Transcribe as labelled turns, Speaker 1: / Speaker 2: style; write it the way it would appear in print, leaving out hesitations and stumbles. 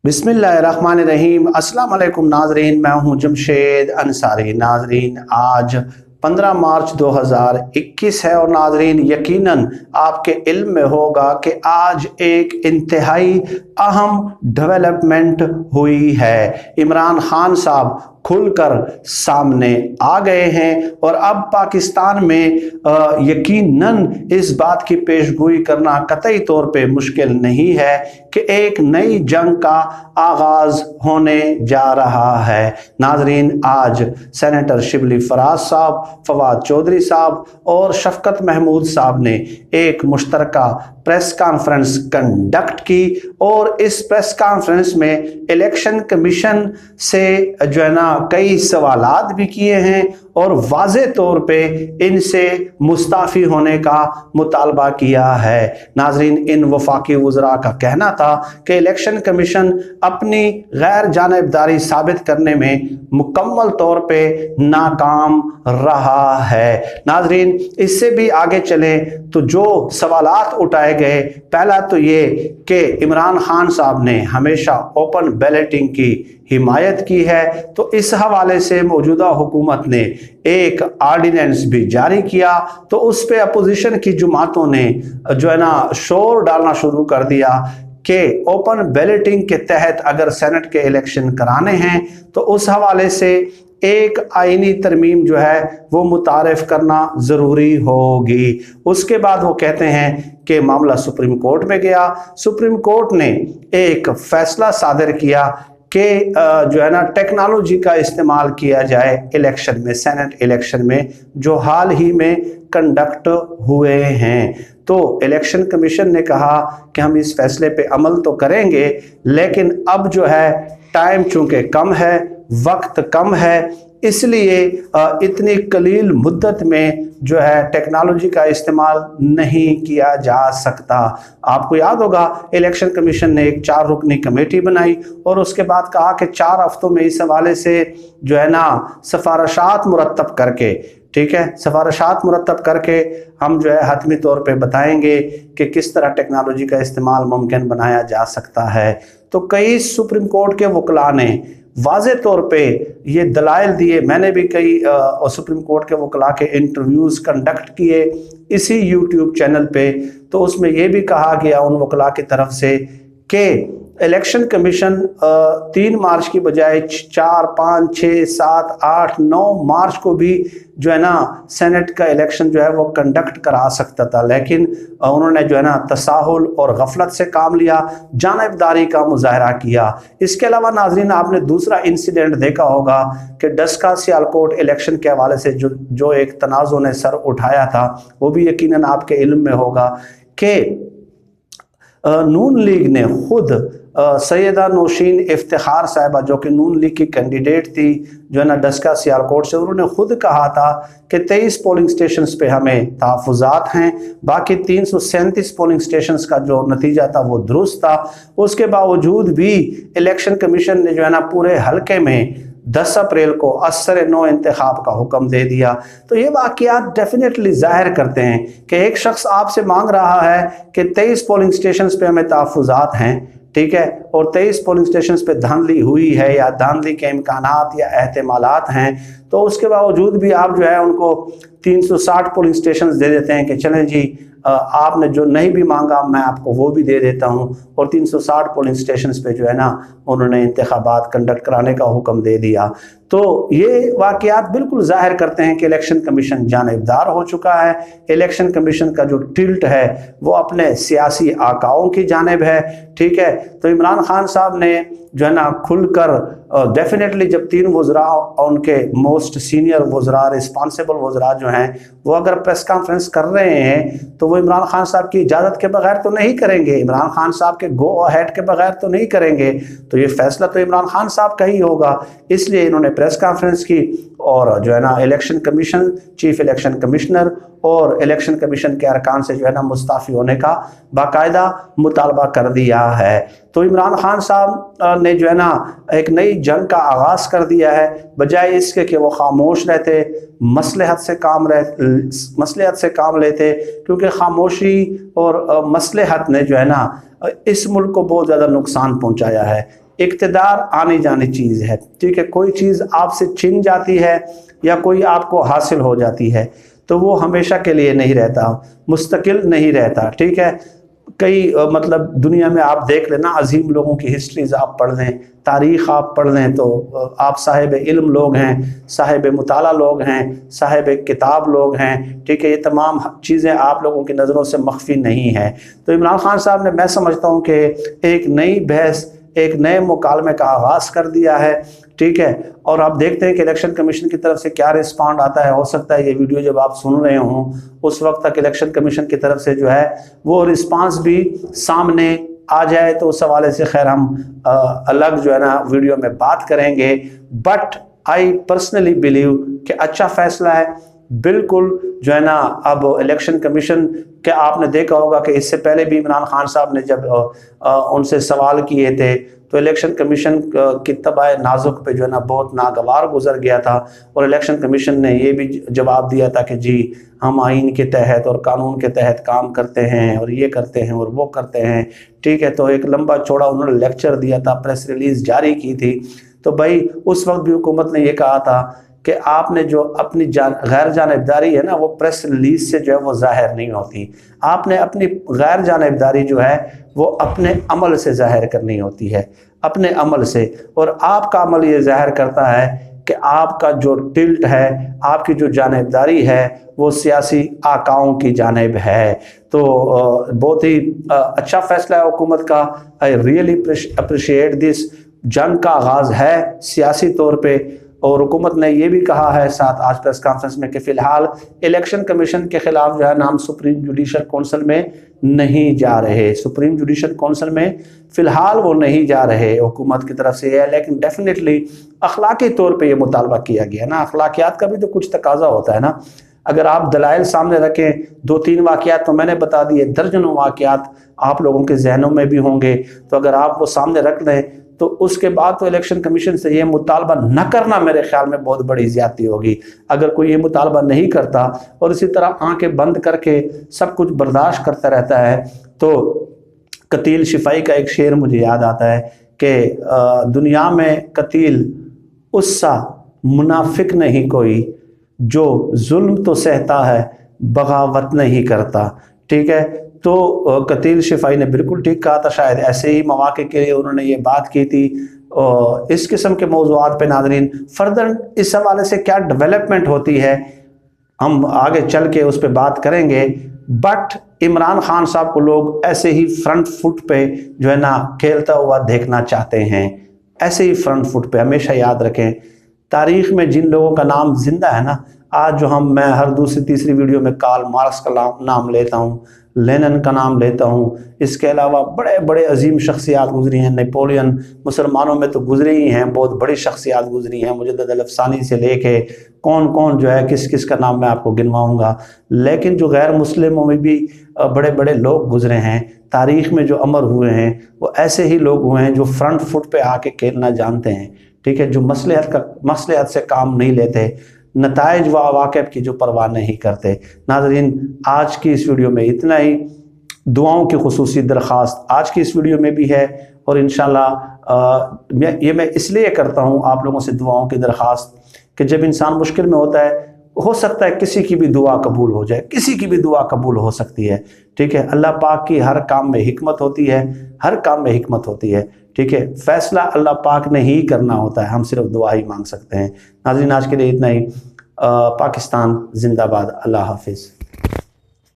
Speaker 1: बिस्मिल्लाहिर्रहमानिर्रहीम। अस्सलाम वालेकुम नाजरीन, मैं हूं जमशेद अंसारी। नाजरीन, आज 15 मार्च 2021 है और नाजरीन यकीनन आपके इल्म में होगा कि आज एक इंतहाई अहम डेवलपमेंट हुई है। इमरान खान साहब खुलकर सामने आ गए हैं और अब पाकिस्तान में यकीनन इस बात की पेशगोई करना कतई तौर पे मुश्किल नहीं है कि एक नई जंग का आगाज होने जा रहा है। नाजरीन, आज सेनेटर शिबली फराज साहब, फवाद चौधरी साहब और शफकत महमूद साहब ने एक मुश्तरका प्रेस कॉन्फ्रेंस कंडक्ट की और इस प्रेस कॉन्फ्रेंस में इलेक्शन कमीशन से जो है ना कई सवालात भी किए हैं और वाज़े तौर पे इनसे मुस्ताफ़ी होने का मुतालबा किया है। नाजरीन, इन वफाकी वज़रा का कहना था कि इलेक्शन कमीशन अपनी गैर जानिबदारी साबित करने में मुकम्मल तौर पे नाकाम रहा है। नाजरीन, इससे भी आगे चले तो जो सवालात उठाए गए, पहला तो ये कि इमरान खान साहब ने हमेशा ओपन बैलेटिंग की हिमायत की है, तो इस हवाले से मौजूदा हुकूमत ने एक आर्डिनेंस भी जारी किया, तो उस पे अपोजिशन की जमातों ने जो है ना शोर डालना शुरू कर दिया कि ओपन बैलेटिंग के तहत अगर सेनेट के इलेक्शन कराने हैं तो उस हवाले से एक आईनी तरमीम जो है वो मुतारिफ करना ज़रूरी होगी। उसके बाद वो कहते हैं कि मामला सुप्रीम कोर्ट में गया। सुप्रीम कोर्ट ने एक फैसला सादर किया कि जो है ना टेक्नोलॉजी का इस्तेमाल किया जाए इलेक्शन में, सेनेट इलेक्शन में जो हाल ही में कंडक्ट हुए हैं। तो इलेक्शन कमीशन ने कहा कि हम इस फैसले पे अमल तो करेंगे, लेकिन अब जो है टाइम चूंकि कम है, वक्त कम है, इसलिए इतनी कलील मुद्दत में जो है टेक्नोलॉजी का इस्तेमाल नहीं किया जा सकता। आपको याद होगा इलेक्शन कमीशन ने एक 4 रुकनी कमेटी बनाई और उसके बाद कहा कि 4 हफ्तों में इस हवाले से जो है ना सिफारिशात मुरतब करके, ठीक है, सिफारिशात मुरतब करके हम जो है हतमी तौर पे बताएंगे कि किस तरह टेक्नोलॉजी का इस्तेमाल मुमकिन बनाया जा सकता है। तो कई सुप्रीम कोर्ट के वकला ने वाज़े तौर पे ये दलाइल दिए। मैंने भी कई सुप्रीम कोर्ट के वकला के इंटरव्यूज़ कंडक्ट किए इसी यूट्यूब चैनल पे, तो उसमें ये भी कहा गया उन वकला की तरफ से कि इलेक्शन कमीशन 3 मार्च की बजाय 4, 5, 6, 7, 8, 9 मार्च को भी जो है ना सेनेट का इलेक्शन जो है वो कंडक्ट करा सकता था, लेकिन उन्होंने जो है ना तसाहुल और गफलत से काम लिया, जानिबदारी का मुजाहरा किया। इसके अलावा नाजरीन, आपने दूसरा इंसिडेंट देखा होगा कि डस्का सियालकोट इलेक्शन के हवाले से जो एक तनाज़ुर ने सर उठाया था, वो भी यकीनन आपके इल्म में होगा कि नून लीग ने खुद सैयदा नौशीन इफ्तिखार साहिबा, जो कि नून लीग की कैंडिडेट थी जो है ना डस्का सियालकोट से, उन्होंने खुद कहा था कि 23 पोलिंग स्टेशंस पे हमें तहफ़्फ़ुज़ात हैं, बाकी 337 पोलिंग स्टेशंस का जो नतीजा था वो दुरुस्त था। उसके बावजूद भी इलेक्शन कमीशन ने जो है ना पूरे हल्के में 10 अप्रैल को असर नो इंतखाब का हुक्म दे दिया। तो ये वाक़यात डेफिनेटली ज़ाहिर करते हैं कि एक शख्स आपसे मांग रहा है कि 23 पोलिंग स्टेशंस पे हमें तहफ़्फ़ुज़ात हैं, ठीक है, और 23 पोलिंग स्टेशंस पे धांधली हुई है या धांधली के इम्कानात या एहतमालात हैं, तो उसके बावजूद भी आप जो है उनको 360 पोलिंग स्टेशंस दे देते हैं कि चलें जी, आपने जो नहीं भी मांगा मैं आपको वो भी दे देता हूं, और 360 पोलिंग स्टेशंस पे जो है ना उन्होंने इंतखाबात कंडक्ट कराने का हुक्म दे दिया। तो ये वाक़यात बिल्कुल ज़ाहिर करते हैं कि इलेक्शन कमीशन जानिबदार हो चुका है। इलेक्शन कमीशन का जो टिल्ट है वो अपने सियासी आकाओं की जानिब है, ठीक है। तो इमरान खान साहब ने जो है ना खुलकर डेफिनेटली जब 3 वज़रा और उनके मोस्ट सीनियर वज़रा, रिस्पॉन्सिबल वज़रा जो हैं, वो अगर प्रेस कॉन्फ्रेंस कर रहे हैं तो वो इमरान खान साहब की इजाज़त के बगैर तो नहीं करेंगे, इमरान खान साहब के गो अहेड के बगैर तो नहीं करेंगे। तो ये फैसला तो इमरान खान साहब का ही होगा, इसलिए इन्होंने प्रेस कॉन्फ्रेंस की और जो है ना election commission, chief election commissioner और इलेक्शन कमीशन के अरकान से जो है ना मुस्ताफ़ी होने का बाकायदा मुतालबा कर दिया है। तो इमरान खान साहब ने जो है ना एक नई जंग का आगाज़ कर दिया है, बजाय इसके कि वो खामोश रहते, मसलहत से काम लेते, क्योंकि खामोशी और मसलहत ने जो है ना इस मुल्क को बहुत ज़्यादा नुकसान पहुँचाया है। इक़्तिदार आने जाने चीज़ है, ठीक है। कोई चीज़ आपसे छिन जाती है या कोई आपको हासिल हो जाती है तो वो हमेशा के लिए नहीं रहता, मुस्तकिल नहीं रहता, ठीक है। कई मतलब दुनिया में आप देख लेना, अजीम लोगों की हिस्ट्रीज आप पढ़ लें, तारीख़ आप पढ़ लें तो आप साहिब इल्म लोग हैं, साहिब मुताला लोग हैं, साहिब किताब लोग हैं, ठीक है। ये तमाम चीज़ें आप लोगों की नज़रों से मख्फी नहीं है। तो इमरान खान साहब ने, मैं समझता हूँ कि एक नई बहस, एक नए मुकालमे का आगाज़ कर दिया है, ठीक है। और आप देखते हैं कि इलेक्शन कमीशन की तरफ से क्या रिस्पॉन्ड आता है। हो सकता है ये वीडियो जब आप सुन रहे हों उस वक्त तक इलेक्शन कमीशन की तरफ से जो है वो रिस्पांस भी सामने आ जाए, तो उस हवाले से खैर हम अलग जो है ना वीडियो में बात करेंगे। बट आई पर्सनली बिलीव कि अच्छा फैसला है, बिल्कुल जो है ना। अब इलेक्शन कमीशन के आपने देखा होगा कि इससे पहले भी इमरान खान साहब ने जब उनसे सवाल किए थे तो इलेक्शन कमीशन की तबाह नाजुक पे जो है ना बहुत नागवार गुजर गया था, और इलेक्शन कमीशन ने ये भी जवाब दिया था कि जी हम आइन के तहत और कानून के तहत काम करते हैं और ये करते हैं और वो करते हैं, ठीक है। तो एक लंबा चौड़ा उन्होंने लेक्चर दिया था, प्रेस रिलीज़ जारी की थी। तो भाई उस वक्त भी हुकूमत ने ये कहा था कि आपने जो अपनी गैर जानिबदारी है ना वो प्रेस रिलीज से जो है वो ज़ाहिर नहीं होती, आपने अपनी गैर जानिबदारी जो है वो अपने अमल से ज़ाहिर करनी होती है, अपने अमल से। और आपका अमल ये ज़ाहिर करता है कि आपका जो टिल्ट है, आपकी जो जानिबदारी है वो सियासी आकाओं की जानिब है। तो बहुत ही अच्छा फैसला है हुकूमत का। I really appreciate this. जंग का आगाज़ है सियासी तौर पे, और हुकूमत ने यह भी कहा है साथ आज प्रेस कॉन्फ्रेंस में कि फ़िलहाल इलेक्शन कमीशन के ख़िलाफ़ जो है नाम सुप्रीम जुडिशल कौंसिल में नहीं जा रहे, सुप्रीम जुडिशल कौंसिल में फ़िलहाल वो नहीं जा रहे हुकूमत की तरफ से है। लेकिन डेफिनेटली अखलाकी तौर पे ये मुतालबा किया गया ना, अखलाकियात का भी तो कुछ तकाजा होता है ना। अगर आप दलाइल सामने रखें, 2-3 वाक़यात तो मैंने बता दिए, दर्जनों वाक़यात आप लोगों के जहनों में भी होंगे, तो अगर आप वो सामने रख लें तो उसके बाद तो इलेक्शन कमीशन से ये मुतालबा न करना मेरे ख्याल में बहुत बड़ी ज़्यादती होगी। अगर कोई ये मुतालबा नहीं करता और इसी तरह आंखें बंद करके सब कुछ बर्दाश्त करता रहता है, तो कतील शिफाई का एक शेर मुझे याद आता है कि दुनिया में कतील उससा मुनाफिक नहीं कोई, जो जुल्म तो सहता है बगावत नहीं करता, ठीक है। तो कतील शिफाई ने बिल्कुल ठीक कहा था, शायद ऐसे ही मौके के लिए उन्होंने ये बात की थी। इस किस्म के मौज़ूआत पे नाज़रीन फर्दर इस हवाले से क्या डेवलपमेंट होती है हम आगे चल के उस पर बात करेंगे। बट इमरान खान साहब को लोग ऐसे ही फ्रंट फुट पे जो है ना खेलता हुआ देखना चाहते हैं, ऐसे ही फ्रंट फुट पे। हमेशा याद रखें, तारीख़ में जिन लोगों का नाम जिंदा है ना, आज जो मैं हर दूसरी तीसरी वीडियो में कार्ल मार्क्स का नाम लेता हूँ, लेनिन का नाम लेता हूँ, इसके अलावा बड़े बड़े अजीम शख्सियात गुजरी हैं, नेपोलियन मुसलमानों में तो गुजरे ही हैं, बहुत बड़ी शख्सियात गुजरी हैं, मुजद्दिद अल-अफ़सानी से लेके कौन कौन जो है किस किस का नाम मैं आपको गिनवाऊँगा। लेकिन जो गैर मुस्लिमों में भी बड़े बड़े लोग गुजरे हैं, तारीख़ में जो अमर हुए हैं वो ऐसे ही लोग हुए हैं जो फ्रंट फुट पे आके खेलना जानते हैं, ठीक है, जो मसलहत से काम नहीं लेते, नताइज व अवाक़िब की जो परवाह नहीं करते। नाज़रीन, आज की इस वीडियो में इतना ही। दुआओं की खुसूसी दरख्वास्त आज की इस वीडियो में भी है, और इंशाल्लाह मैं इसलिए करता हूँ आप लोगों से दुआओं की दरख्वास्त कि जब इंसान मुश्किल में होता है, हो सकता है किसी की भी दुआ कबूल हो जाए, किसी की भी दुआ कबूल हो सकती है, ठीक है। अल्लाह पाक की हर काम में हिकमत होती है, हर काम में हिकमत होती है, ठीक है। फैसला अल्लाह पाक ने ही करना होता है, हम सिर्फ दुआ ही मांग सकते हैं। नाज़रीन, आज के लिए इतना ही। पाकिस्तान जिंदाबाद। अल्लाह हाफिज़।